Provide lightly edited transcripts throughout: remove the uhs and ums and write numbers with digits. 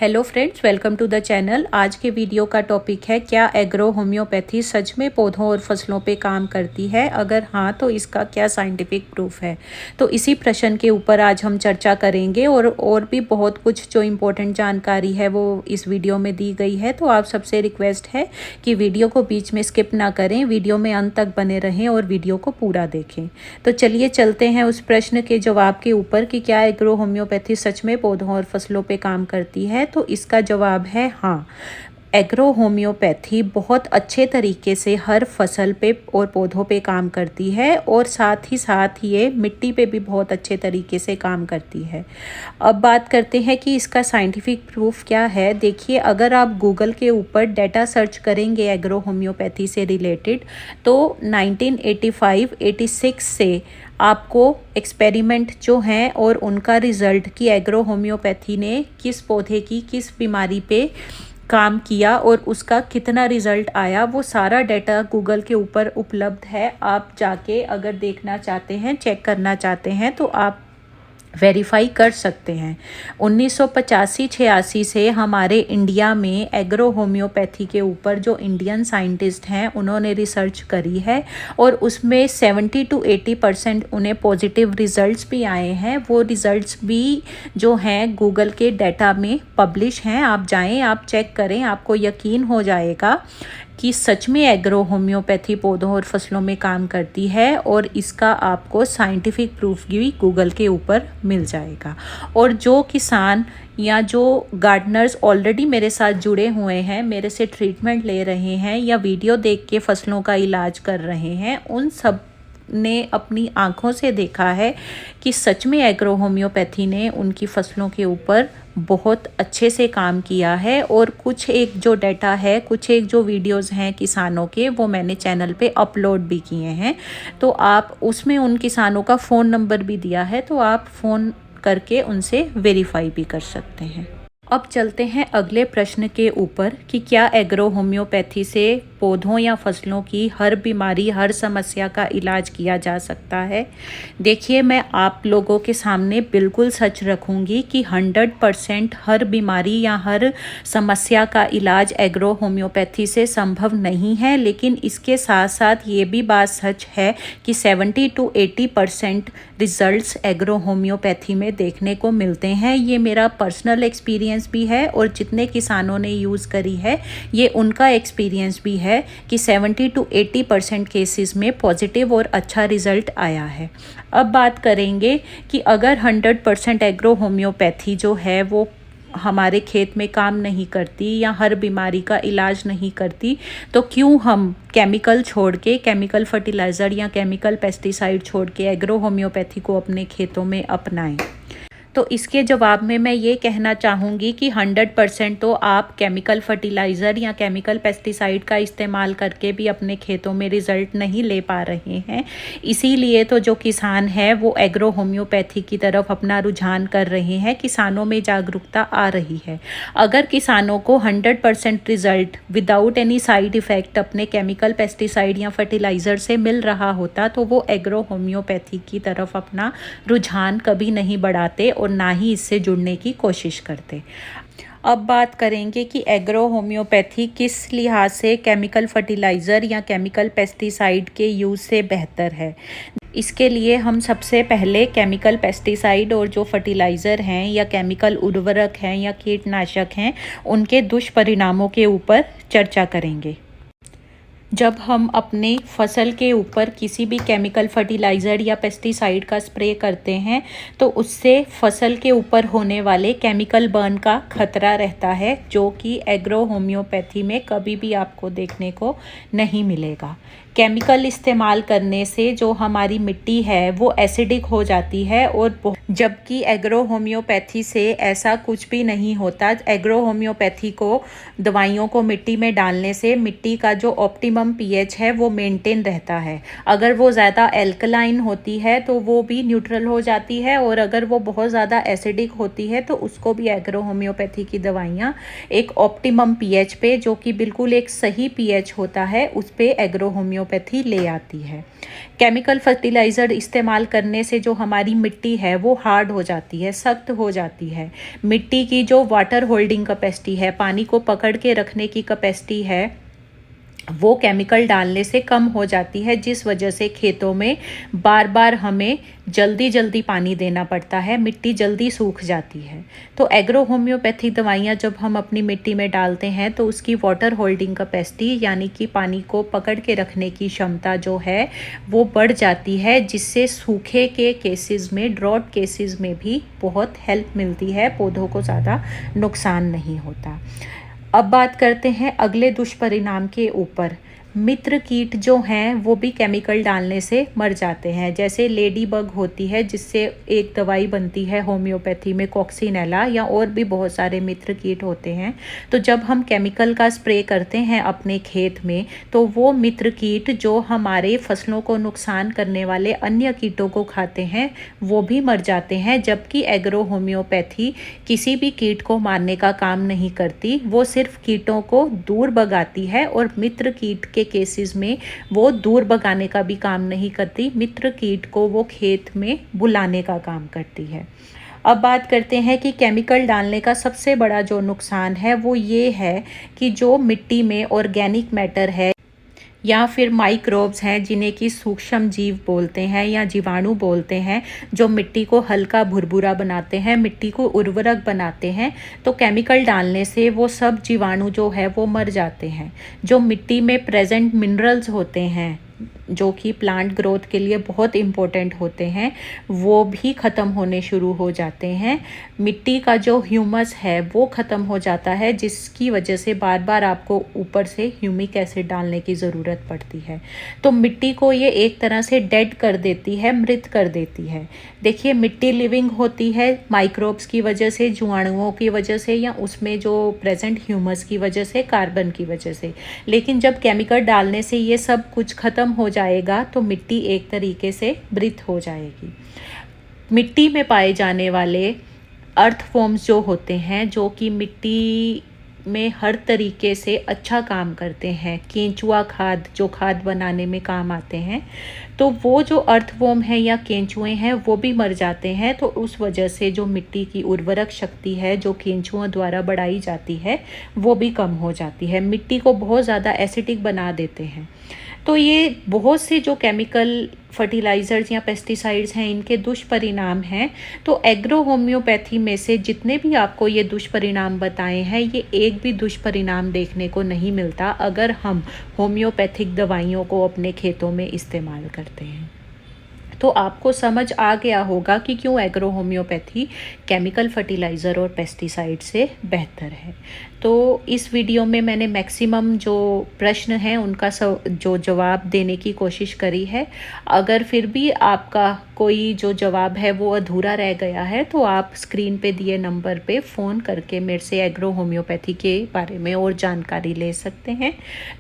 Hello friends, welcome to the channel. आज के video का टॉपिक है, क्या एग्रो होम्योपैथी सच में पौधों और फसलों पे काम करती है? अगर हाँ तो इसका क्या साइंटिफिक प्रूफ है? तो इसी प्रश्न के ऊपर आज हम चर्चा करेंगे और भी बहुत कुछ जो इम्पोर्टेंट जानकारी है वो इस वीडियो में दी गई है। तो आप सबसे रिक्वेस्ट है कि वीडियो को बीच में स्किप ना करें, वीडियो में अंत तक बने रहें और वीडियो को पूरा देखें। तो चलिए चलते हैं उस प्रश्न के जवाब के ऊपर कि क्या एग्रो होम्योपैथी सच में पौधों और फसलों पे काम करती है। तो इसका जवाब है हाँ। एग्रो होम्योपैथी बहुत अच्छे तरीके से हर फसल पे और पौधों पे काम करती है और साथ ही साथ ये मिट्टी पे भी बहुत अच्छे तरीके से काम करती है। अब बात करते हैं कि इसका साइंटिफिक प्रूफ क्या है। देखिए, अगर आप गूगल के ऊपर डाटा सर्च करेंगे एग्रो होम्योपैथी से रिलेटेड तो 1985-86 से आपको एक्सपेरिमेंट जो हैं और उनका रिज़ल्ट कि एग्रो होम्योपैथी ने किस पौधे की किस बीमारी पे काम किया और उसका कितना रिज़ल्ट आया, वो सारा डाटा गूगल के ऊपर उपलब्ध है। आप जाके अगर देखना चाहते हैं, चेक करना चाहते हैं तो आप वेरीफाई कर सकते हैं। 1985-86 से हमारे इंडिया में एग्रो होम्योपैथी के ऊपर जो इंडियन साइंटिस्ट हैं उन्होंने रिसर्च करी है और उसमें 70-80% उन्हें पॉजिटिव रिज़ल्ट्स भी आए हैं। वो रिज़ल्ट्स भी जो हैं गूगल के डाटा में पब्लिश हैं। आप जाएं, आप चेक करें, आपको यकीन हो जाएगा कि सच में एग्रो होम्योपैथी पौधों और फसलों में काम करती है और इसका आपको साइंटिफिक प्रूफ भी गूगल के ऊपर मिल जाएगा। और जो किसान या जो गार्डनर्स ऑलरेडी मेरे साथ जुड़े हुए हैं, मेरे से ट्रीटमेंट ले रहे हैं या वीडियो देख के फसलों का इलाज कर रहे हैं, उन सब ने अपनी आँखों से देखा है कि सच में एग्रो होम्योपैथी ने उनकी फसलों के ऊपर बहुत अच्छे से काम किया है। और कुछ एक जो डाटा है, कुछ एक जो वीडियोस हैं किसानों के, वो मैंने चैनल पे अपलोड भी किए हैं। तो आप उसमें उन किसानों का फ़ोन नंबर भी दिया है, तो आप फ़ोन करके उनसे वेरीफाई भी कर सकते हैं। अब चलते हैं अगले प्रश्न के ऊपर कि क्या एग्रो होम्योपैथी से पौधों या फसलों की हर बीमारी, हर समस्या का इलाज किया जा सकता है। देखिए, मैं आप लोगों के सामने बिल्कुल सच रखूँगी कि 100% हर बीमारी या हर समस्या का इलाज एग्रो होम्योपैथी से संभव नहीं है, लेकिन इसके साथ साथ ये भी बात सच है कि 70-80% रिजल्ट्स एग्रो होम्योपैथी में देखने को मिलते हैं। ये मेरा पर्सनल एक्सपीरियंस भी है और जितने किसानों ने यूज़ करी है ये उनका एक्सपीरियंस भी है कि 70-80% केसेस में पॉजिटिव और अच्छा रिजल्ट आया है। अब बात करेंगे कि अगर 100% एग्रो होम्योपैथी जो है वो हमारे खेत में काम नहीं करती या हर बीमारी का इलाज नहीं करती, तो क्यों हम केमिकल छोड़ के, केमिकल फर्टिलाइज़र या केमिकल पेस्टिसाइड छोड़ के एग्रो होम्योपैथी को अपने खेतों में अपनाएं? तो इसके जवाब में मैं ये कहना चाहूँगी कि 100% तो आप केमिकल फर्टिलाइज़र या केमिकल पेस्टिसाइड का इस्तेमाल करके भी अपने खेतों में रिज़ल्ट नहीं ले पा रहे हैं। इसीलिए तो जो किसान है वो एग्रो होम्योपैथी की तरफ अपना रुझान कर रहे हैं, किसानों में जागरूकता आ रही है। अगर किसानों को 100% result without any side effect अपने केमिकल पेस्टिसाइड या फर्टिलाइज़र से मिल रहा होता तो वो एग्रो होम्योपैथी की तरफ अपना रुझान कभी नहीं बढ़ाते और ना ही इससे जुड़ने की कोशिश करते। अब बात करेंगे कि एग्रो होम्योपैथी किस लिहाज से केमिकल फर्टिलाइज़र या केमिकल पेस्टिसाइड के यूज़ से बेहतर है। इसके लिए हम सबसे पहले केमिकल पेस्टिसाइड और जो फर्टिलाइज़र हैं या केमिकल उर्वरक हैं या कीटनाशक हैं, उनके दुष्परिणामों के ऊपर चर्चा करेंगे। जब हम अपने फसल के ऊपर किसी भी केमिकल फर्टिलाइज़र या पेस्टिसाइड का स्प्रे करते हैं तो उससे फसल के ऊपर होने वाले केमिकल बर्न का खतरा रहता है, जो कि एग्रो होम्योपैथी में कभी भी आपको देखने को नहीं मिलेगा। केमिकल इस्तेमाल करने से जो हमारी मिट्टी है वो एसिडिक हो जाती है, और जबकि एग्रो होम्योपैथी से ऐसा कुछ भी नहीं होता। एग्रो होम्योपैथी को दवाइयों को मिट्टी में डालने से मिट्टी का जो ऑप्टिमम पीएच है वो मेंटेन रहता है। अगर वो ज़्यादा एल्कलाइन होती है तो वो भी न्यूट्रल हो जाती है, और अगर वो बहुत ज़्यादा एसिडिक होती है तो उसको भी एग्रो होम्योपैथी की दवाइयाँ एक ऑप्टिमम पीएच पे, जो कि बिल्कुल एक सही पीएच होता है, उस पे एग्रो होम्योपैथी होम्योपैथी ले आती है। केमिकल फर्टिलाइज़र इस्तेमाल करने से जो हमारी मिट्टी है वो हार्ड हो जाती है, सख्त हो जाती है। मिट्टी की जो वाटर होल्डिंग कैपेसिटी है, पानी को पकड़ के रखने की कैपेसिटी है, वो केमिकल डालने से कम हो जाती है, जिस वजह से खेतों में बार बार हमें जल्दी जल्दी पानी देना पड़ता है, मिट्टी जल्दी सूख जाती है। तो एग्रो होम्योपैथिक दवाइयाँ जब हम अपनी मिट्टी में डालते हैं तो उसकी वाटर होल्डिंग कैपेसिटी यानी कि पानी को पकड़ के रखने की क्षमता जो है वो बढ़ जाती है, जिससे सूखे के केसेस में, ड्रॉट केसेस में भी बहुत हेल्प मिलती है, पौधों को ज़्यादा नुकसान नहीं होता। अब बात करते हैं अगले दुष्परिणाम के ऊपर। मित्र कीट जो हैं वो भी केमिकल डालने से मर जाते हैं। जैसे लेडी बग होती है, जिससे एक दवाई बनती है होम्योपैथी में, कॉक्सिनेला, या और भी बहुत सारे मित्र कीट होते हैं। तो जब हम केमिकल का स्प्रे करते हैं अपने खेत में तो वो मित्र कीट जो हमारे फसलों को नुकसान करने वाले अन्य कीटों को खाते हैं वो भी मर जाते हैं। जबकि एग्रो होम्योपैथी किसी भी कीट को मारने का काम नहीं करती, वो सिर्फ कीटों को दूर भगाती है, और मित्र कीट के केसेस में वो दूर भगाने का भी काम नहीं करती, मित्र कीट को वो खेत में बुलाने का काम करती है। अब बात करते हैं कि केमिकल डालने का सबसे बड़ा जो नुकसान है वो ये है कि जो मिट्टी में ऑर्गेनिक मैटर है या फिर माइक्रोब्स हैं, जिन्हें कि सूक्ष्म जीव बोलते हैं या जीवाणु बोलते हैं, जो मिट्टी को हल्का भुरभुरा बनाते हैं, मिट्टी को उर्वरक बनाते हैं, तो केमिकल डालने से वो सब जीवाणु जो है वो मर जाते हैं। जो मिट्टी में प्रेजेंट मिनरल्स होते हैं जो कि प्लांट ग्रोथ के लिए बहुत इम्पोर्टेंट होते हैं, वो भी ख़त्म होने शुरू हो जाते हैं। मिट्टी का जो ह्यूमस है वो ख़त्म हो जाता है, जिसकी वजह से बार बार आपको ऊपर से ह्यूमिक एसिड डालने की ज़रूरत पड़ती है। तो मिट्टी को ये एक तरह से डेड कर देती है, मृत कर देती है। देखिए, मिट्टी लिविंग होती है माइक्रोब्स की वजह से, जीवाणुओं की वजह से, या उसमें जो प्रेजेंट ह्यूमस की वजह से, कार्बन की वजह से। लेकिन जब केमिकल डालने से ये सब कुछ ख़त्म हो जाएगा तो मिट्टी एक तरीके से मृत हो जाएगी। मिट्टी में पाए जाने वाले अर्थवॉर्म्स जो होते हैं, जो कि मिट्टी में हर तरीके से अच्छा काम करते हैं, केंचुआ खाद जो खाद बनाने में काम आते हैं, तो वो जो अर्थवॉर्म है या केंचुए हैं वो भी मर जाते हैं। तो उस वजह से जो मिट्टी की उर्वरक शक्ति है जो केंचुओं द्वारा बढ़ाई जाती है वो भी कम हो जाती है, मिट्टी को बहुत ज़्यादा एसिडिक बना देते हैं। तो ये बहुत से जो केमिकल फर्टिलाइज़र्स या पेस्टिसाइड्स हैं, इनके दुष्परिणाम हैं। तो एग्रो होम्योपैथी में से जितने भी आपको ये दुष्परिणाम बताए हैं, ये एक भी दुष्परिणाम देखने को नहीं मिलता अगर हम होम्योपैथिक दवाइयों को अपने खेतों में इस्तेमाल करते हैं। तो आपको समझ आ गया होगा कि क्यों एग्रो होम्योपैथी केमिकल फर्टिलाइज़र और पेस्टिसाइड से बेहतर है। तो इस वीडियो में मैंने मैक्सिमम जो प्रश्न हैं उनका जो जवाब देने की कोशिश करी है। अगर फिर भी आपका कोई जो जवाब है वो अधूरा रह गया है तो आप स्क्रीन पे दिए नंबर पे फ़ोन करके मेरे से एग्रो होम्योपैथी के बारे में और जानकारी ले सकते हैं।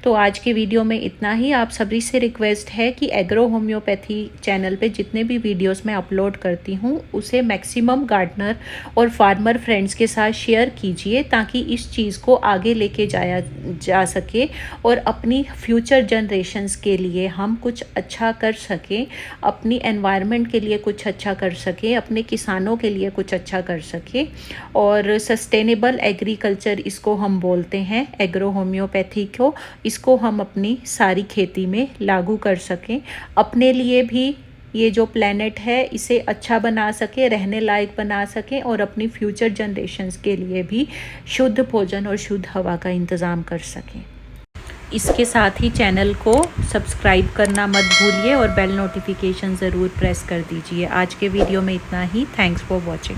तो आज के वीडियो में इतना ही। आप सभी से रिक्वेस्ट है कि एग्रो होम्योपैथी चैनल पे जितने भी वीडियोस मैं अपलोड करती हूँ उसे मैक्सिमम गार्डनर और फार्मर फ्रेंड्स के साथ शेयर कीजिए, ताकि इस चीज़ को आगे लेके जाया जा सके और अपनी फ्यूचर जनरेशन्स के लिए हम कुछ अच्छा कर सकें, अपनी एनवायरनमेंट के लिए कुछ अच्छा कर सकें, अपने किसानों के लिए कुछ अच्छा कर सकें। और सस्टेनेबल एग्रीकल्चर इसको हम बोलते हैं, एग्रो होम्योपैथी को, इसको हम अपनी सारी खेती में लागू कर सकें, अपने लिए भी ये जो प्लेनेट है इसे अच्छा बना सके, रहने लायक बना सकें, और अपनी फ्यूचर जनरेशन्स के लिए भी शुद्ध भोजन और शुद्ध हवा का इंतज़ाम कर सकें। इसके साथ ही चैनल को सब्सक्राइब करना मत भूलिए और बेल नोटिफिकेशन ज़रूर प्रेस कर दीजिए। आज के वीडियो में इतना ही। Thanks for watching.